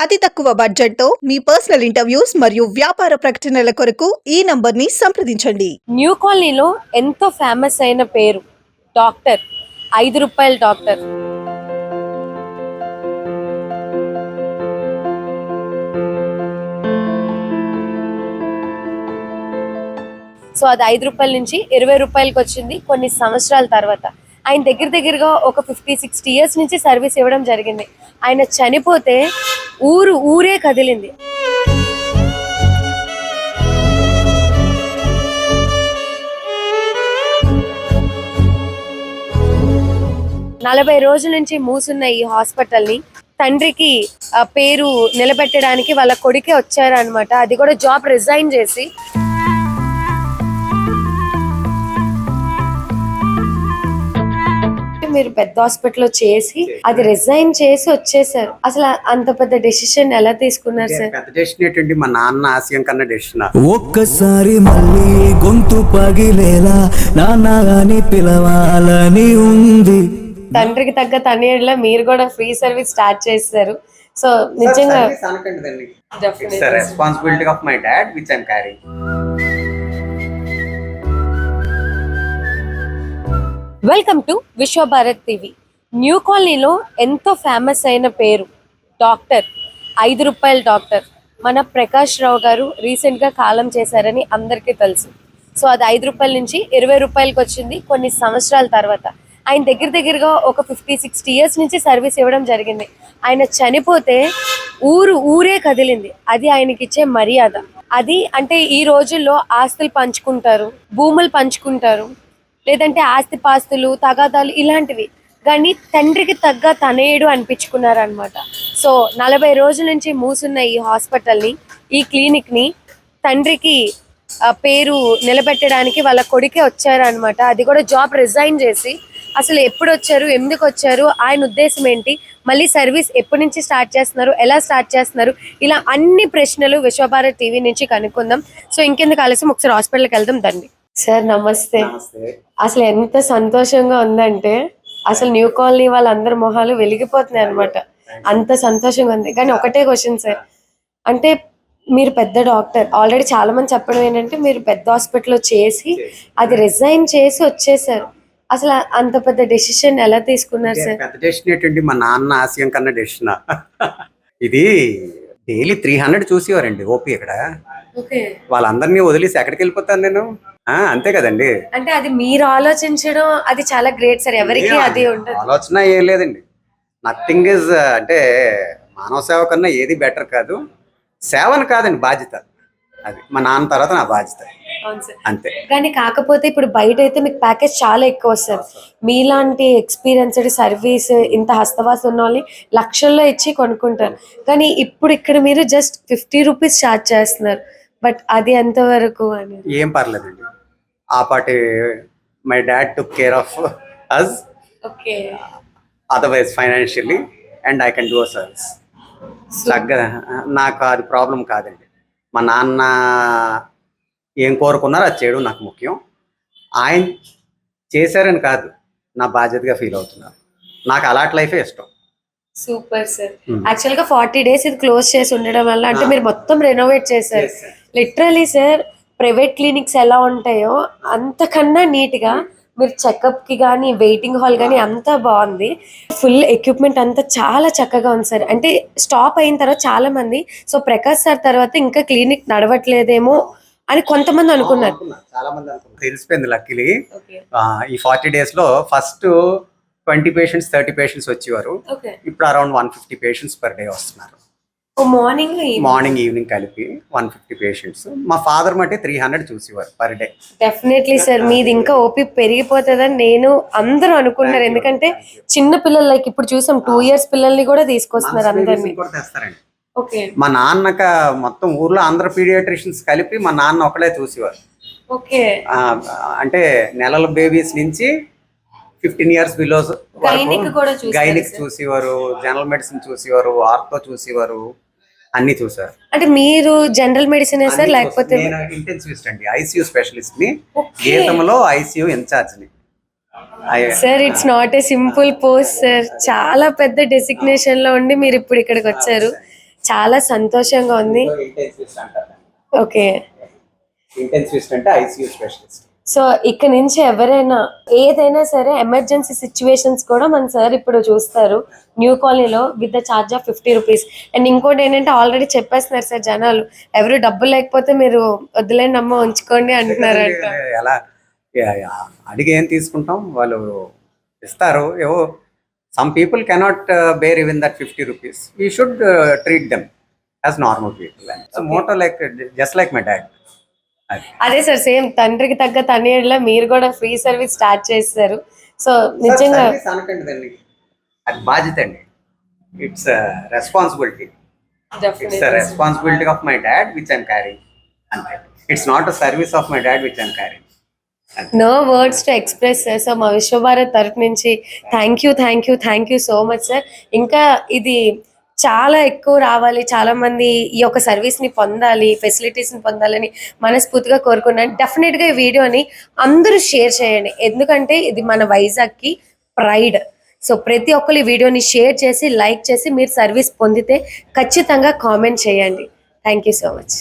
అతి తక్కువ బడ్జెట్ తో మీ పర్సనల్ ఇంటర్వ్యూస్ మరియు వ్యాపార ప్రకటనల కొరకు ఈ నంబర్ ని సంప్రదించండి. న్యూ కాలనీలో ఎంతో ఫేమస్ అయిన పేరు డాక్టర్, 5 రూపాయల డాక్టర్. సో అది 5 రూపాయల నుంచి 20 రూపాయలకి వచ్చింది కొన్ని సంవత్సరాల తర్వాత. ఆయన దగ్గరగా ఒక 50-60 ఇయర్స్ నుంచి సర్వీస్ ఇవ్వడం జరిగింది. ఆయన చనిపోతే ఊరే కదిలింది. నలభై రోజుల నుంచి మూసున్న ఈ హాస్పిటల్ని తండ్రికి పేరు నిలబెట్టడానికి వాళ్ళ కొడుకే వచ్చారనమాట. అది కూడా జాబ్ రిజైన్ చేసి. మీరు పెద్ద హాస్పిటల్ చేసి అది రిజైన్ చేసి వచ్చేసారు. అసలు అంత పెద్ద డెసిషన్ ఎలా తీసుకున్నారు సార్? పెద్ద డెసిషన్ ఏంటండి, మా నాన్న ఆశయం కన్నా డెసిషన్. ఒక్కసారి మళ్ళీ గొంతు పగిలేలా నాన్నని పిలవాలని ఉంది. తండ్రికి తగ్గ తనయుడిలా మీరు కూడా ఫ్రీ సర్వీస్ స్టార్ట్ చేశారు. సో నిజంగా responsibility of my dad which I'm carrying. Welcome to Vishwabharat TV. New కాలనీలో ఎంతో ఫేమస్ అయిన పేరు డాక్టర్, 5 రూపాయల డాక్టర్. మన ప్రకాష్ రావు గారు రీసెంట్గా కాలం చేశారని అందరికీ తెలుసు. సో అది 5 రూపాయల నుంచి 20 రూపాయలకి వచ్చింది కొన్ని సంవత్సరాల తర్వాత. ఆయన దగ్గరగా ఒక 50-60 ఇయర్స్ నుంచి సర్వీస్ ఇవ్వడం జరిగింది. ఆయన చనిపోతే ఊరే కదిలింది. అది ఆయనకి ఇచ్చే మర్యాద. అది అంటే ఈ రోజుల్లో ఆస్తులు పంచుకుంటారు, భూములు పంచుకుంటారు, లేదంటే ఆస్తిపాస్తులు, తగాదాలు ఇలాంటివి. కానీ తండ్రికి తగ్గ తనయుడు అనిపించుకున్నారనమాట. సో 40 రోజుల నుంచి మూసున్న ఈ హాస్పిటల్ని, ఈ క్లినిక్ని తండ్రికి పేరు నిలబెట్టడానికి వాళ్ళ కొడుకే వచ్చారనమాట. అది కూడా జాబ్ రిజైన్ చేసి. అసలు ఎప్పుడు వచ్చారు, ఎందుకు వచ్చారు, ఆయన ఉద్దేశం ఏంటి, మళ్ళీ సర్వీస్ ఎప్పటి నుంచి స్టార్ట్ చేస్తున్నారు, ఎలా స్టార్ట్ చేస్తున్నారు, ఇలా అన్ని ప్రశ్నలు విశ్వభారత్ టీవీ నుంచి కనుక్కుందాం. సో ఇంకెందుకు ఆలస్యం, ఒకసారి హాస్పిటల్కి వెళ్దాం దండి. సార్ నమస్తే. అసలు ఎంత సంతోషంగా ఉందంటే అసలు న్యూ కాలనీ వాళ్ళందరి మొహాలు వెలిగిపోతున్నాయి అనమాట. అంత సంతోషంగా ఉంది. కానీ ఒకటే క్వశ్చన్ సార్, అంటే మీరు పెద్ద డాక్టర్, ఆల్రెడీ చాలా మంది చెప్పడం ఏంటంటే మీరు పెద్ద హాస్పిటల్లో చేసి అది రిజైన్ చేసి వచ్చేసారు. అసలు అంత పెద్ద డెసిషన్ ఎలా తీసుకున్నారు సార్? పెద్ద డెసిషన్ ఏంటండి, మా నాన్న ఆశయం కన్నా డెసిషన్. ఇది డైలీ 300 చూసేవారండి ఓపీ ఇక్కడ. వాళ్ళందరినీ వదిలేసి ఎక్కడికి వెళ్ళిపోతాను నేను? అంతే కదండి. అంటే అది మీరు ఆలోచించడం అది చాలా గ్రేట్ సార్. ఎవరికి అది ఉంటుంది ఆలోచన ఏం లేదండి. నథింగ్ ఇస్ అంటే మానవ సేవ కన్నా ఏది బెటర్ కాదు. సేవను కాదండి, బాధ్యత. అది మా నాన్న తర్వాత నా బాధ్యత అంతే. కానీ కాకపోతే ఇప్పుడు బయట అయితే మీకు ప్యాకేజ్ చాలా ఎక్కువ వస్తుంది. మీలాంటి ఎక్స్పీరియన్స్డ్ సర్వీస్ ఇంత హస్తవాసం ఉన్న వాళ్ళని లక్షల్లో ఇచ్చి కొనుక్కుంటారు. కానీ ఇప్పుడు ఇక్కడ మీరు జస్ట్ 50 రూపీస్ ఛార్జ్ చేస్తున్నారు. బట్ అది ఎంతవరకు అని? ఏం పర్లేదండి. ఆ పాటి my dad took care of us. Okay. Otherwise financially and I can do a service. నాకు అది ప్రాబ్లం కాదండి. మా నాన్న ఏం కోరుకున్నారో అది చేయడం నాకు ముఖ్యం. ఆయన చేశారని కాదు, నా బాధ్యతగా ఫీల్ అవుతున్నారు. నాకు అలాంటి లైఫే ఇష్టం. Super sir. యాక్చువల్ గా 40 డేస్ ఇది క్లోజ్ చేసి ఉండడం వల్ల అంటే మీరు మొత్తం రెనోవేట్ చేశారు. లిటరలీ సార్, ప్రైవేట్ క్లినిక్స్ ఎలా ఉంటాయో అంతకన్నా నీట్ గా మీరు చెకప్ కి కానీ, వెయిటింగ్ హాల్ కానీ అంతా బాగుంది. ఫుల్ ఎక్విప్మెంట్ అంతా చాలా చక్కగా ఉంది సార్. అంటే స్టాప్ అయిన తర్వాత చాలా మంది సో ప్రకాష్ సార్ తర్వాత ఇంకా క్లినిక్ నడవట్లేదేమో అని కొంతమంది అనుకున్నారు. చాలా మంది అనుకున్నారు. తెలిసిపోయింది లక్కీలీ. ఈ 40 days లో ఫస్ట్ 20 పేషెంట్స్ 30 పేషెంట్స్ వచ్చేవారు. ఇప్పుడు అరౌండ్ 150 పేషెంట్స్ పర్ డే వస్తున్నారు. మార్నింగ్ ఈవినింగ్ కలిపి 150 పేషెంట్స్. మా ఫాదర్ మటే 300 చూసేవారు పర్ డే. డెఫినెట్లీ సార్, మీది ఇంకా ఓపీ పెరిగిపోతుందని నేను అందరూ అనుకున్నారు. ఎందుకంటే చిన్న పిల్లలు లైక్ ఇప్పుడు చూసాం 2 years పిల్లల్ని కూడా తీసుకొస్తున్నారు అందరినీ. మా నాన్నక మొత్తం ఊర్లో అందరు పీడియాట్రిషియన్స్ కలిపి మా నాన్న ఒకడే చూసేవారు. అంటే నెలల బేబీస్ నుంచి 15 years బిలో గైనిక్ చూసేవారు, జనరల్ మెడిసిన్ చూసేవారు, ఆర్థో చూసేవారు, అన్ని చూసారు. అంటే మీరు జనరల్ మెడిసిన్ సార్ లేకపోతే? నేను ఇంటెన్సివిస్ట్ అండి, ఐసీయూ స్పెషలిస్ట్ ని, గీతంలో ఐసీయూ ఇన్ఛార్జ్ ని. Sir it's not a simple post sir. చాలా పెద్ద డెసిగ్నేషన్ లో ఉండి మీరు ఇప్పుడు ఇక్కడికి వచ్చారు. చాలా సంతోషంగా ఉంది. ఇంటెన్సివిస్ట్ అంటారు. ఓకే, ఇంటెన్సివిస్ట్ అంటే ఐసీయూ స్పెషలిస్ట్. సో ఇక్కడ నుంచి ఎవరైనా ఏదైనా సరే ఎమర్జెన్సీ సిచ్యువేషన్స్ కూడా మన సార్ ఇప్పుడు చూస్తారు న్యూ కాలనీలో with the charge of 50 rupees. And ఇంకోటి ఏంటంటే ఆల్రెడీ చెప్పేస్తున్నారు సార్ జనాలు, ఎవరు డబ్బులు లేకపోతే మీరు వద్దులేండి అమ్మ ఉంచుకోండి అంటున్నారంట. ఎలా అడిగి ఏం తీసుకుంటాం, వాళ్ళు ఇస్తారు. ఏవో some people cannot bear even that 50 rupees. We should treat them as normal people. Motto like just like my dad. అదే సార్, సేమ్ తండ్రికి తగ్గ తనయుడిలా మీరు కూడా ఫ్రీ సర్వీస్ స్టార్ట్ చేస్తారు. సో నిజంగా అనకండి, అది బాధ్యత అండి. It's responsibility. It's a responsibility of my dad which I'm carrying. It's not a service of my dad which I'm carrying. No words to express sir. So మా విశ్వభారత్ తరఫు నుంచి thank you so much sir. ఇంకా ఇది చాలా ఎక్కువ రావాలి, చాలా మంది ఈ యొక్క సర్వీస్ని పొందాలి, ఫెసిలిటీస్ని పొందాలని మనస్ఫూర్తిగా కోరుకున్నాను. డెఫినెట్గా ఈ వీడియోని అందరూ షేర్ చేయండి, ఎందుకంటే ఇది మన వైజాగ్కి ప్రైడ్. సో ప్రతి ఒక్కరు ఈ వీడియోని షేర్ చేసి లైక్ చేసి మీరు సర్వీస్ పొందితే ఖచ్చితంగా కామెంట్ చేయండి. Thank you so much.